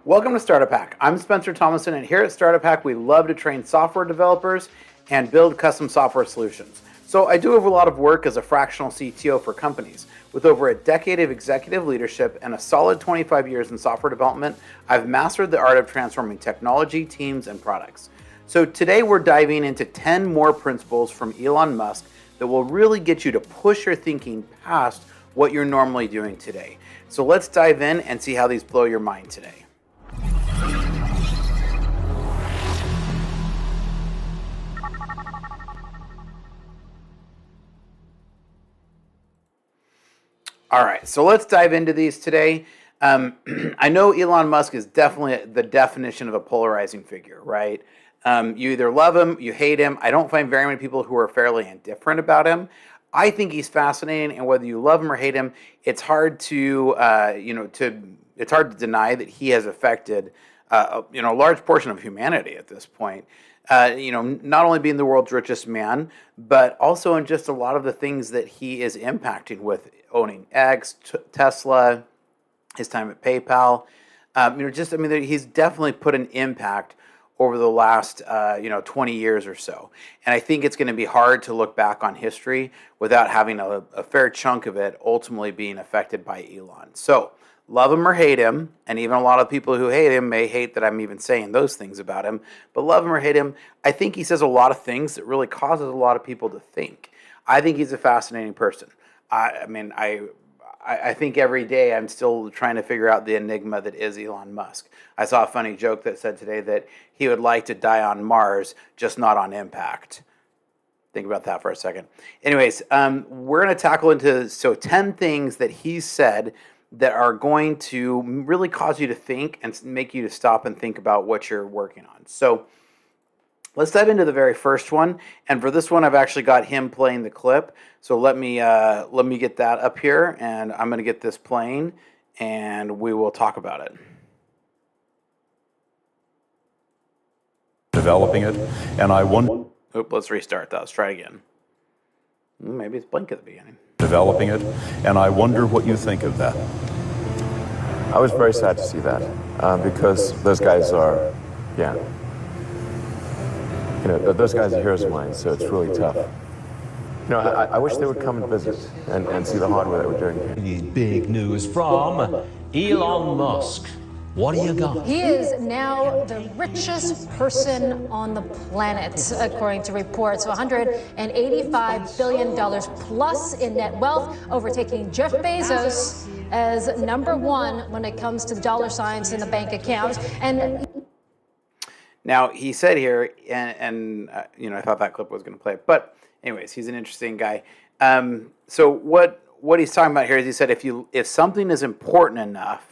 Welcome to StartupHakk. I'm Spencer Thomason, and here at StartupHakk, we love to train software developers and build custom software solutions. So I do have a lot of work as a fractional CTO for companies. With over a decade of executive leadership and a solid 25 years in software development, I've mastered the art of transforming technology, teams, and products. So today we're diving into 10 more principles from Elon Musk that will really get you to push your thinking past what you're normally doing today. So let's dive in and see how these blow your mind today. All right, so let's dive into these today. I know Elon Musk is definitely the definition of a polarizing figure, right? You either love him, you hate him. I don't find very many people who are fairly indifferent about him. I think he's fascinating, and whether you love him or hate him, it's hard to it's hard to deny that he has affected a large portion of humanity at this point. Not only being the world's richest man, but also in just a lot of the things that he is impacting with owning X, Tesla, his time at PayPal. He's definitely put an impact over the last 20 years or so. And I think it's going to be hard to look back on history without having a fair chunk of it ultimately being affected by Elon. So love him or hate him, and even a lot of people who hate him may hate that I'm even saying those things about him, but love him or hate him, I think he says a lot of things that really causes a lot of people to think. I think he's a fascinating person. I think every day I'm still trying to figure out the enigma that is Elon Musk. I saw a funny joke that said today that he would like to die on Mars, just not on impact. Think about that for a second. Anyways, we're going to tackle into 10 things that he said that are going to really cause you to think and make you to stop and think about what you're working on. So let's dive into the very first one. And for this one, I've actually got him playing the clip. So let me get that up here, and I'm going to get this playing, and we will talk about it. Developing it, and I wonder. Let's restart that. Let's try it again. Maybe it's blank at the beginning. Developing it, and I wonder what you think of that. I was very sad to see that, because those guys are, those guys are heroes of mine, so it's really tough. I wish they would come and visit and see the hardware that we're doing. Big news from Elon Musk. What do you got? He is now the richest person on the planet, according to reports. $185 billion plus in net wealth, overtaking Jeff Bezos as #1 when it comes to dollar signs in the bank account. And now he said here, and I thought that clip was going to play, but anyways, he's an interesting guy. So what he's talking about here is he said if something is important enough,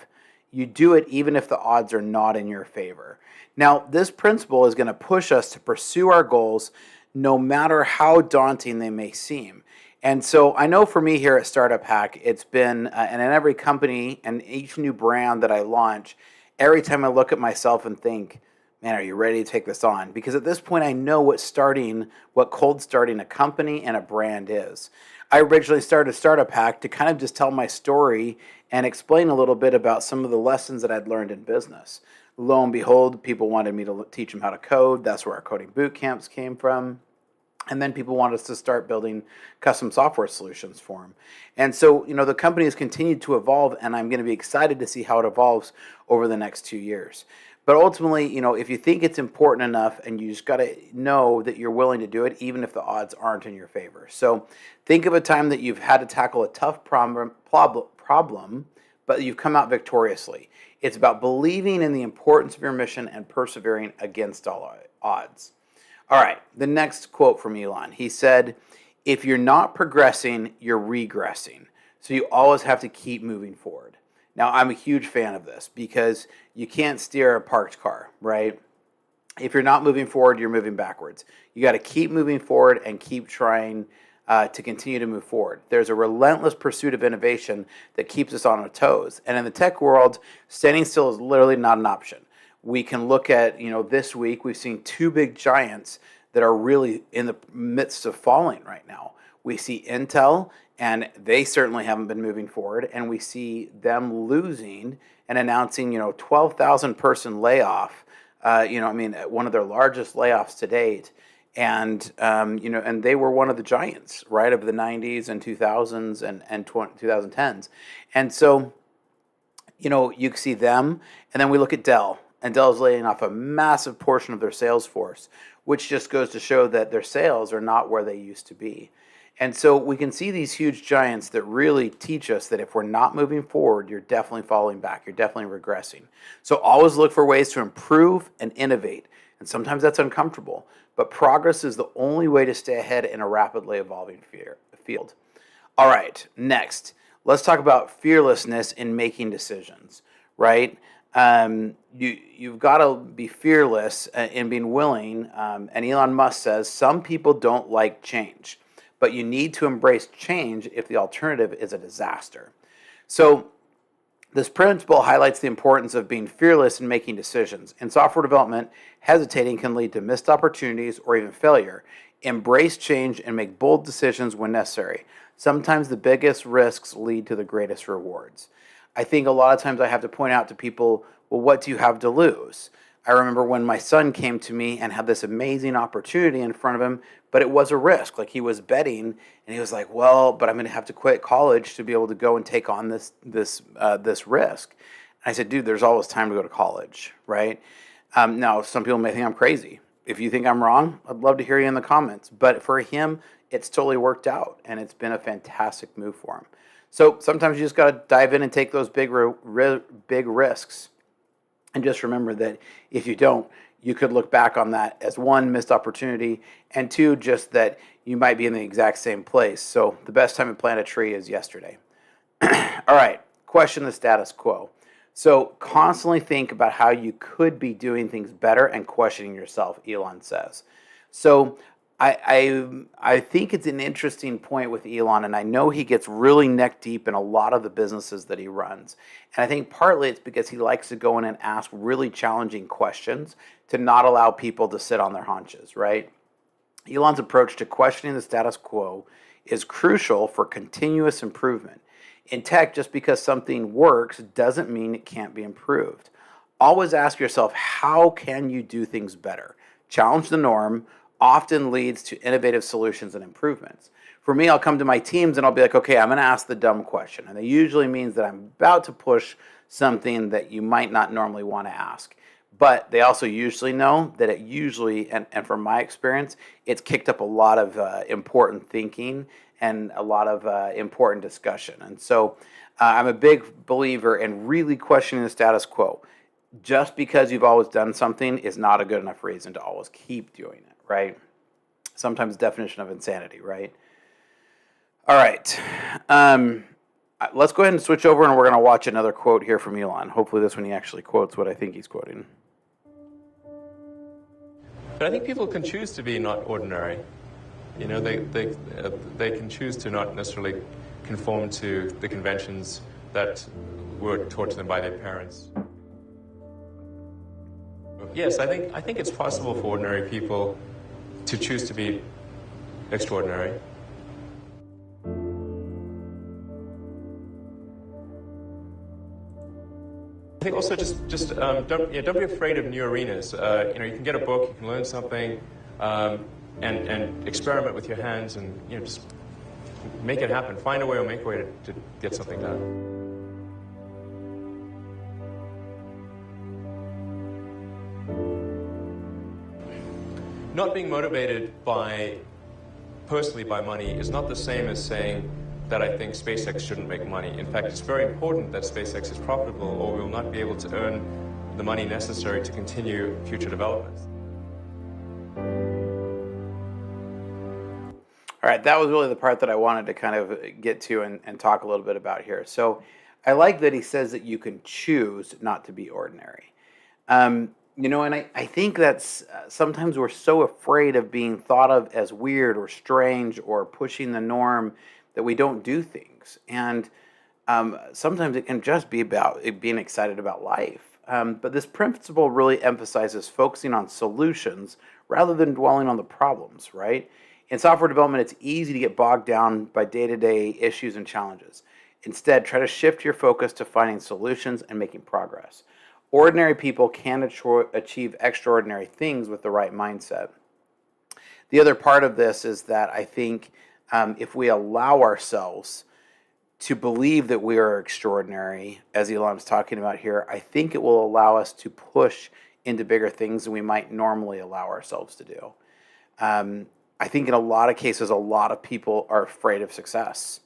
you do it even if the odds are not in your favor. Now, this principle is going to push us to pursue our goals no matter how daunting they may seem. And so I know for me here at StartupHakk, it's been, and in every company and each new brand that I launch, every time I look at myself and think, man, are you ready to take this on? Because at this point, I know what cold starting a company and a brand is. I originally started StartupHakk to kind of just tell my story and explain a little bit about some of the lessons that I'd learned in business. Lo and behold, people wanted me to teach them how to code. That's where our coding boot camps came from. And then people wanted us to start building custom software solutions for them. And so, the company has continued to evolve, and I'm going to be excited to see how it evolves over the next 2 years. But ultimately, if you think it's important enough, and you just got to know that you're willing to do it, even if the odds aren't in your favor. So think of a time that you've had to tackle a tough problem, but you've come out victoriously. It's about believing in the importance of your mission and persevering against all odds. All right, the next quote from Elon. He said, if you're not progressing, you're regressing. So you always have to keep moving forward. Now, I'm a huge fan of this because you can't steer a parked car, right? If you're not moving forward, you're moving backwards. You got to keep moving forward and keep trying to continue to move forward. There's a relentless pursuit of innovation that keeps us on our toes. And in the tech world, standing still is literally not an option. We can look at, this week we've seen two big giants that are really in the midst of falling right now. We see Intel, and they certainly haven't been moving forward. And we see them losing and announcing, 12,000 person layoff. One of their largest layoffs to date. And, and they were one of the giants, right, of the 90s and 2000s and 2010s. And so, you see them, and then we look at Dell, and Dell's laying off a massive portion of their sales force, which just goes to show that their sales are not where they used to be. And so we can see these huge giants that really teach us that if we're not moving forward, you're definitely falling back. You're definitely regressing. So always look for ways to improve and innovate. And sometimes that's uncomfortable, but progress is the only way to stay ahead in a rapidly evolving field. All right, next, let's talk about fearlessness in making decisions, right? You've got to be fearless in being willing. And Elon Musk says some people don't like change, but you need to embrace change if the alternative is a disaster. So this principle highlights the importance of being fearless in making decisions. In software development, hesitating can lead to missed opportunities or even failure. Embrace change and make bold decisions when necessary. Sometimes the biggest risks lead to the greatest rewards. I think a lot of times I have to point out to people, well, what do you have to lose? I remember when my son came to me and had this amazing opportunity in front of him, but it was a risk. Like, he was betting, and he was like, well, but I'm going to have to quit college to be able to go and take on this risk. And I said, dude, there's always time to go to college, right? Now, some people may think I'm crazy. If you think I'm wrong, I'd love to hear you in the comments. But for him, it's totally worked out, and it's been a fantastic move for him. So sometimes you just got to dive in and take those big risks. And just remember that if you don't, you could look back on that as one, missed opportunity, and two, just that you might be in the exact same place. So the best time to plant a tree is yesterday. All right, question the status quo. So constantly think about how you could be doing things better and questioning yourself, Elon says. So I think it's an interesting point with Elon, and I know he gets really neck deep in a lot of the businesses that he runs. And I think partly it's because he likes to go in and ask really challenging questions to not allow people to sit on their haunches, right? Elon's approach to questioning the status quo is crucial for continuous improvement. In tech, just because something works doesn't mean it can't be improved. Always ask yourself, how can you do things better? Challenge the norm often leads to innovative solutions and improvements. For me, I'll come to my teams and I'll be like, okay, I'm going to ask the dumb question. And it usually means that I'm about to push something that you might not normally want to ask. But they also usually know that it usually, and from my experience, it's kicked up a lot of important thinking and a lot of important discussion. And so I'm a big believer in really questioning the status quo. Just because you've always done something is not a good enough reason to always keep doing it, right? Sometimes definition of insanity, right? All right. Let's go ahead and switch over, and we're going to watch another quote here from Elon. Hopefully this one he actually quotes what I think he's quoting. But I think people can choose to be not ordinary. You know, they can choose to not necessarily conform to the conventions that were taught to them by their parents. Yes, I think it's possible for ordinary people to choose to be extraordinary. I think also just don't be afraid of new arenas. You can get a book, you can learn something, and experiment with your hands, and just make it happen. Find a way or make a way to get something done. Not being motivated personally by money is not the same as saying that I think SpaceX shouldn't make money. In fact, it's very important that SpaceX is profitable, or we will not be able to earn the money necessary to continue future developments. All right, that was really the part that I wanted to kind of get to and talk a little bit about here. So I like that he says that you can choose not to be ordinary. And I think that's sometimes we're so afraid of being thought of as weird or strange or pushing the norm that we don't do things. And sometimes it can just be about being excited about life. But this principle really emphasizes focusing on solutions rather than dwelling on the problems, right? In software development, it's easy to get bogged down by day-to-day issues and challenges. Instead, try to shift your focus to finding solutions and making progress. Ordinary people can achieve extraordinary things with the right mindset. The other part of this is that I think if we allow ourselves to believe that we are extraordinary, as Elon's talking about here, I think it will allow us to push into bigger things than we might normally allow ourselves to do. I think in a lot of cases, a lot of people are afraid of success.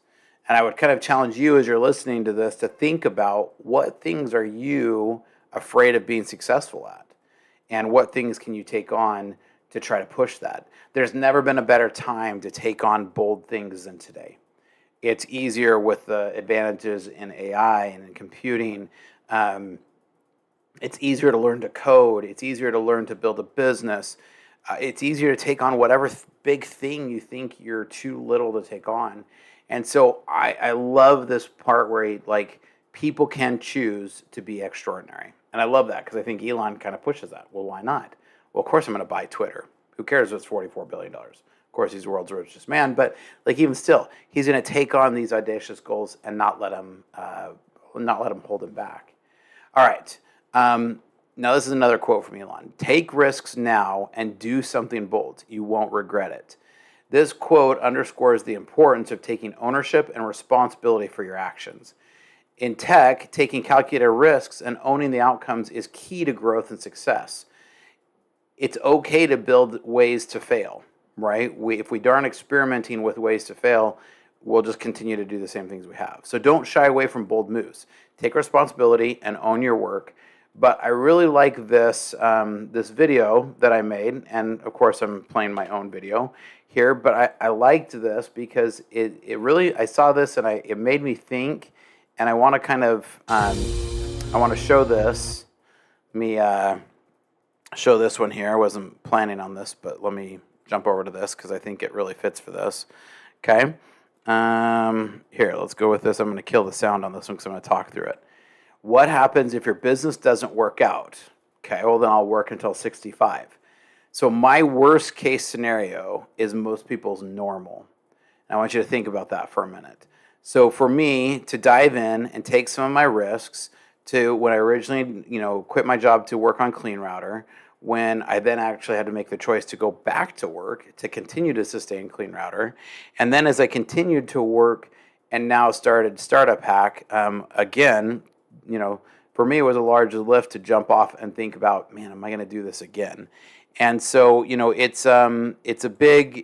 And I would kind of challenge you as you're listening to this to think about what things are you afraid of being successful at? And what things can you take on to try to push that? There's never been a better time to take on bold things than today. It's easier with the advantages in AI and in computing. It's easier to learn to code. It's easier to learn to build a business. It's easier to take on whatever big thing you think you're too little to take on. And so I love this part where people can choose to be extraordinary. And I love that because I think Elon kind of pushes that. Well, why not? Well, of course I'm going to buy Twitter. Who cares if it's $44 billion? Of course, he's the world's richest man. But even still, he's going to take on these audacious goals and not let him hold him back. All right. Now, this is another quote from Elon. Take risks now and do something bold. You won't regret it. This quote underscores the importance of taking ownership and responsibility for your actions. In tech, taking calculated risks and owning the outcomes is key to growth and success. It's okay to build ways to fail, right? If we aren't experimenting with ways to fail, we'll just continue to do the same things we have. So don't shy away from bold moves. Take responsibility and own your work. But I really like this this video that I made, and of course I'm playing my own video here, but I liked this because it really, I saw this and it made me think, and I want to kind of, I want to show this. Let me show this one here. I wasn't planning on this, but let me jump over to this because I think it really fits for this. Okay. Here, let's go with this. I'm going to kill the sound on this one because I'm going to talk through it. What happens if your business doesn't work out? Okay, well then I'll work until 65. So my worst case scenario is most people's normal. And I want you to think about that for a minute. So for me to dive in and take some of my risks to when I originally, quit my job to work on Clean Router, when I then actually had to make the choice to go back to work to continue to sustain Clean Router. And then as I continued to work and now started StartupHakk, again, for me, it was a large lift to jump off and think about, man, am I going to do this again? And so, it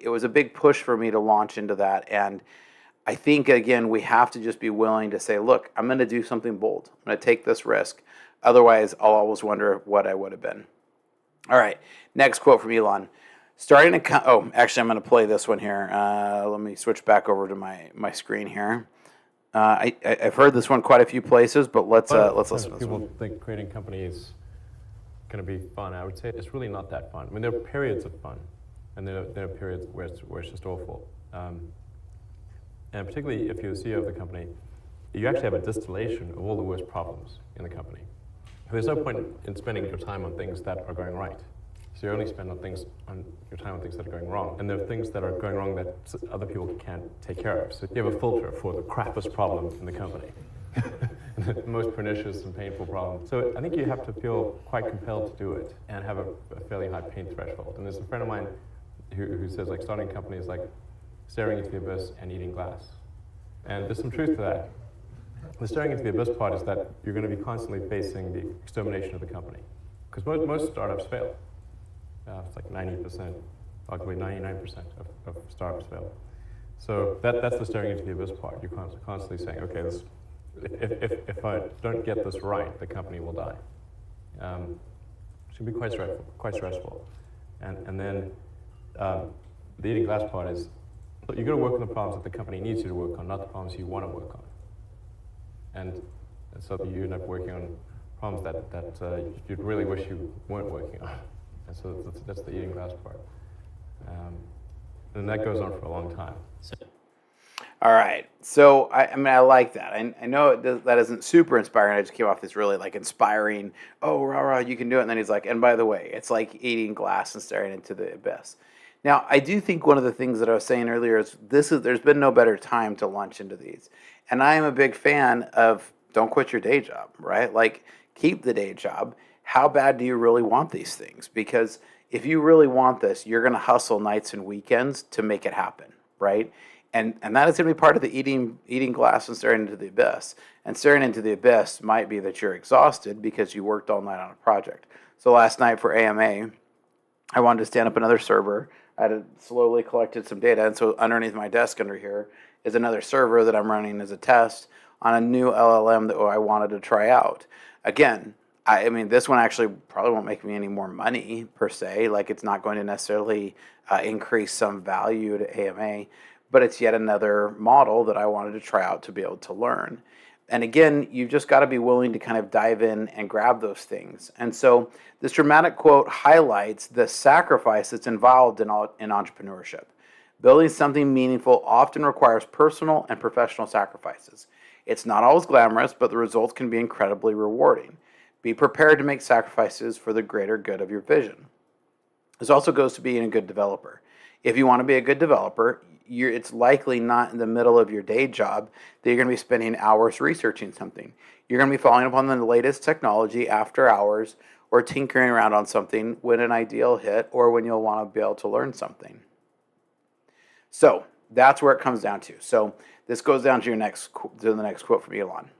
was a big push for me to launch into that. And I think, again, we have to just be willing to say, look, I'm going to do something bold. I'm going to take this risk. Otherwise, I'll always wonder what I would have been. All right, next quote from Elon. Actually, I'm going to play this one here. Let me switch back over to my screen here. I've heard this one quite a few places, but let's listen to this one. People think creating a company is going to be fun. I would say it's really not that fun. I mean, there are periods of fun, and there are periods where it's just awful. And particularly if you're the CEO of the company, you actually have a distillation of all the worst problems in the company. There's no point in spending your time on things that are going right. So you only spend your time on things that are going wrong. And there are things that are going wrong that other people can't take care of. So you have a filter for the crappiest problem in the company. The most pernicious and painful problem. So I think you have to feel quite compelled to do it and have a fairly high pain threshold. And there's a friend of mine who says starting a company is like staring into the abyss and eating glass. And there's some truth to that. The staring into the abyss part is that you're going to be constantly facing the extermination of the company. Because most startups fail. It's like 90%, arguably 99% of startups fail. So that's the staring into the abyss part. You're constantly saying, okay, if I don't get this right, the company will die. It should be quite stressful. And then the eating glass part is, you've got to work on the problems that the company needs you to work on, not the problems you want to work on. And so that you end up working on problems that you'd really wish you weren't working on. And so that's the eating glass part. And that goes on for a long time. All right. So, I like that. I know that isn't super inspiring. I just came off this really inspiring, oh, rah, rah, you can do it. And then he's like, and by the way, it's like eating glass and staring into the abyss. Now, I do think one of the things that I was saying earlier is there's been no better time to launch into these. And I am a big fan of don't quit your day job, right? Like keep the day job. How bad do you really want these things? Because if you really want this, you're going to hustle nights and weekends to make it happen, right? And that is going to be part of the eating glass and staring into the abyss. And staring into the abyss might be that you're exhausted because you worked all night on a project. So last night for AMA, I wanted to stand up another server. I had slowly collected some data, and so underneath my desk under here is another server that I'm running as a test on a new LLM that I wanted to try out. Again, I mean, this one actually probably won't make me any more money per se. Like, it's not going to necessarily increase some value to AMA, but it's yet another model that I wanted to try out to be able to learn. And again, you've just got to be willing to kind of dive in and grab those things. And so this dramatic quote highlights the sacrifice that's involved in entrepreneurship. Building something meaningful often requires personal and professional sacrifices. It's not always glamorous, but the results can be incredibly rewarding. Be prepared to make sacrifices for the greater good of your vision. This also goes to being a good developer. If you want to be a good developer, it's likely not in the middle of your day job that you're going to be spending hours researching something. You're going to be following upon the latest technology after hours or tinkering around on something when an idea will hit or when you'll want to be able to learn something. So that's where it comes down to. So this goes down to the next quote from Elon.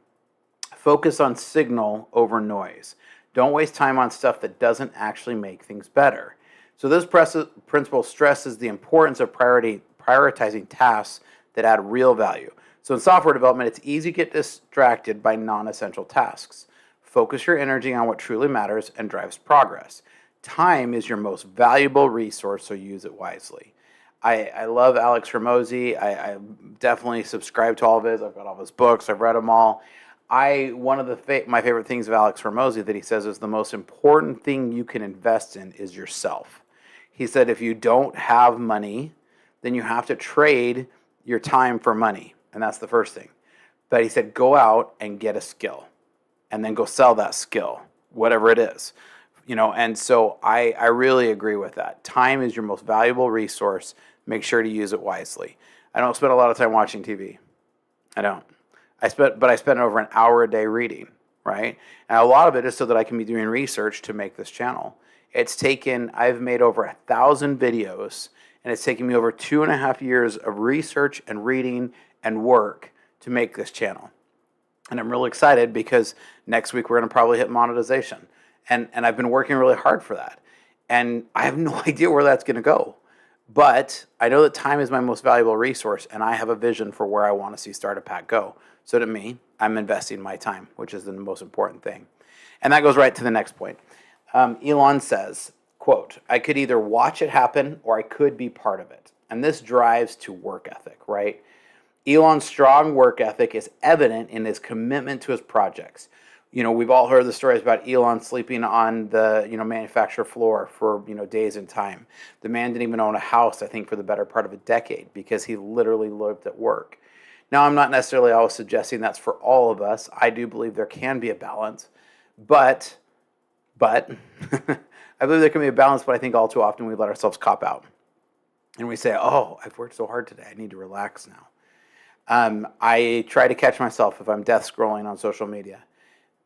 Focus on signal over noise. Don't waste time on stuff that doesn't actually make things better. So this principle stresses the importance of prioritizing tasks that add real value. So in software development, it's easy to get distracted by non-essential tasks. Focus your energy on what truly matters and drives progress. Time is your most valuable resource, so use it wisely. I love Alex Hormozi. I definitely subscribe to all of his. I've got all of his books. I've read them all. One of my favorite things of Alex Hormozi that he says is the most important thing you can invest in is yourself. He said if you don't have money, then you have to trade your time for money. And that's the first thing. But he said go out and get a skill and then go sell that skill, whatever it is. And so I really agree with that. Time is your most valuable resource. Make sure to use it wisely. I don't spend a lot of time watching TV. I don't. I spend over an hour a day reading, right? And a lot of it is so that I can be doing research to make this channel. I've made over 1,000 videos, and it's taken me over 2.5 years of research and reading and work to make this channel. And I'm really excited because next week we're going to probably hit monetization. And I've been working really hard for that. And I have no idea where that's going to go. But I know that time is my most valuable resource, and I have a vision for where I want to see StartupHakk go. So to me, I'm investing my time, which is the most important thing. And that goes right to the next point. Elon says, quote, I could either watch it happen or I could be part of it. And this drives to work ethic, right? Elon's strong work ethic is evident in his commitment to his projects. We've all heard the stories about Elon sleeping on the, manufacturer floor for, days and time. The man didn't even own a house, I think, for the better part of a decade because he literally lived at work. Now, I'm not necessarily always suggesting that's for all of us. I do believe there can be a balance, but I believe there can be a balance, but I think all too often we let ourselves cop out. And we say, oh, I've worked so hard today. I need to relax now. I try to catch myself if I'm death scrolling on social media.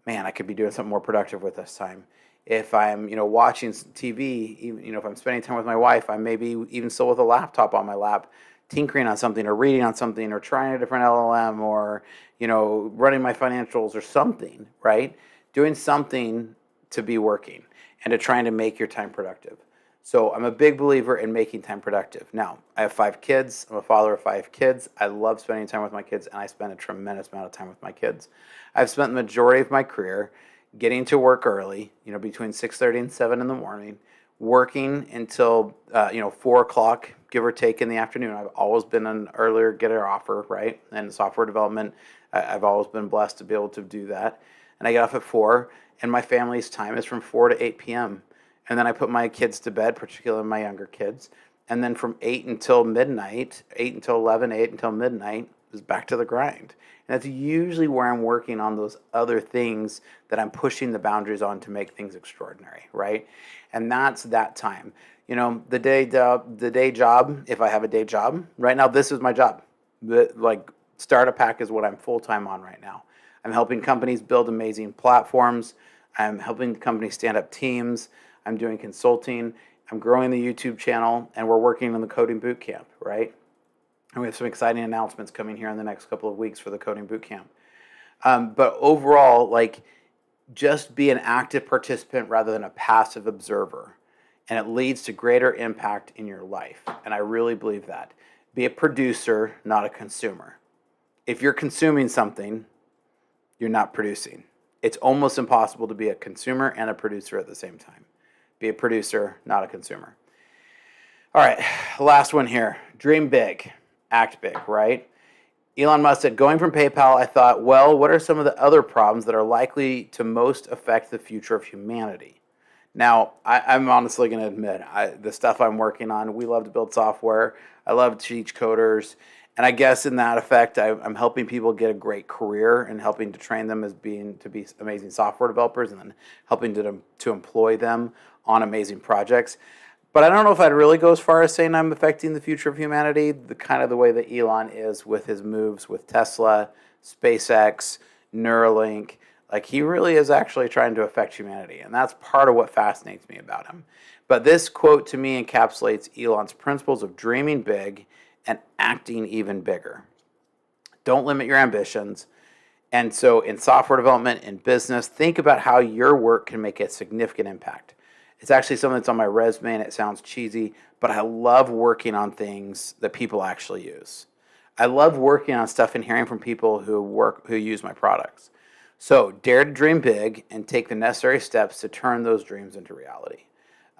Man, I could be doing something more productive with this time. If I'm, watching TV, even, if I'm spending time with my wife, I may be even still with a laptop on my lap, tinkering on something or reading on something or trying a different LLM or, running my financials or something, right? Doing something to be working and to trying to make your time productive. So I'm a big believer in making time productive. Now, I have 5 kids. I'm a father of 5 kids. I love spending time with my kids, and I spend a tremendous amount of time with my kids. I've spent the majority of my career getting to work early, between 6:30 and 7 in the morning, working until, 4 o'clock, give or take, in the afternoon. I've always been an earlier getter offer, right? And software development, I've always been blessed to be able to do that. And I get off at 4, and my family's time is from 4 to 8 p.m., and then I put my kids to bed, particularly my younger kids. And then from 8 until midnight, 8 until 11, 8 until midnight, is back to the grind. And that's usually where I'm working on those other things that I'm pushing the boundaries on to make things extraordinary, right? And that's that time. You know, the day job, if I have a day job, right now this is my job. Like StartupHakk is what I'm full-time on right now. I'm helping companies build amazing platforms. I'm helping companies stand up teams. I'm doing consulting. I'm growing the YouTube channel, and we're working on the coding bootcamp, right? And we have some exciting announcements coming here in the next couple of weeks for the coding bootcamp. But overall, like, just be an active participant rather than a passive observer. And it leads to greater impact in your life. And I really believe that. Be a producer, not a consumer. If you're consuming something, you're not producing. It's almost impossible to be a consumer and a producer at the same time. Be a producer, not a consumer. All right, last one here. Dream big, act big, right? Elon Musk said, going from PayPal, I thought, well, what are some of the other problems that are likely to most affect the future of humanity? Now, I'm honestly going to admit, the stuff I'm working on, we love to build software. I love to teach coders. And I guess in that effect, I'm helping people get a great career and helping to train them to be amazing software developers, and then helping to employ them on amazing projects. But I don't know if I'd really go as far as saying I'm affecting the future of humanity, the way that Elon is with his moves with Tesla, SpaceX, Neuralink. Like, he really is actually trying to affect humanity, and that's part of what fascinates me about him. But this quote to me encapsulates Elon's principles of dreaming big and acting even bigger. Don't limit your ambitions. And so in software development, in business, think about how your work can make a significant impact. It's actually something that's on my resume, and it sounds cheesy, but I love working on things that people actually use. I love working on stuff and hearing from people who use my products. So dare to dream big and take the necessary steps to turn those dreams into reality.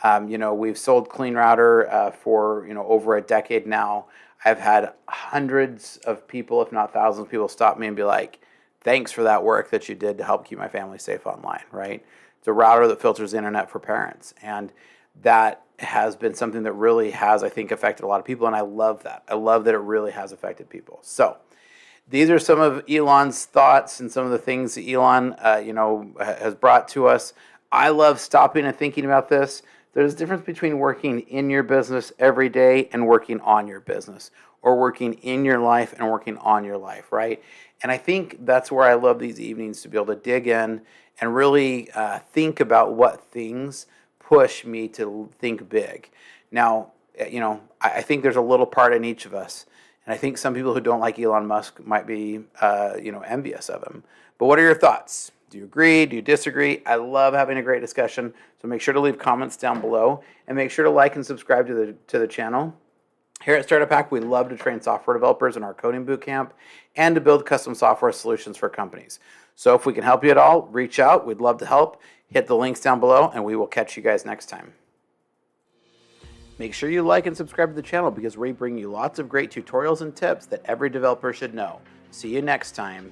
We've sold Clean Router for over a decade now. I've had hundreds of people, if not thousands of people, stop me and be like, thanks for that work that you did to help keep my family safe online, right? It's a router that filters the internet for parents. And that has been something that really has, I think, affected a lot of people. And I love that. I love that it really has affected people. So these are some of Elon's thoughts and some of the things that Elon, has brought to us. I love stopping and thinking about this. There's a difference between working in your business every day and working on your business, or working in your life and working on your life, right? And I think that's where I love these evenings, to be able to dig in and really think about what things push me to think big. Now, I think there's a little part in each of us. And I think some people who don't like Elon Musk might be, envious of him. But what are your thoughts? Do you agree? Do you disagree? I love having a great discussion. So make sure to leave comments down below, and make sure to like and subscribe to the channel. Here at StartupHakk, we love to train software developers in our coding bootcamp and to build custom software solutions for companies. So if we can help you at all, reach out. We'd love to help. Hit the links down below, and we will catch you guys next time. Make sure you like and subscribe to the channel, because we bring you lots of great tutorials and tips that every developer should know. See you next time.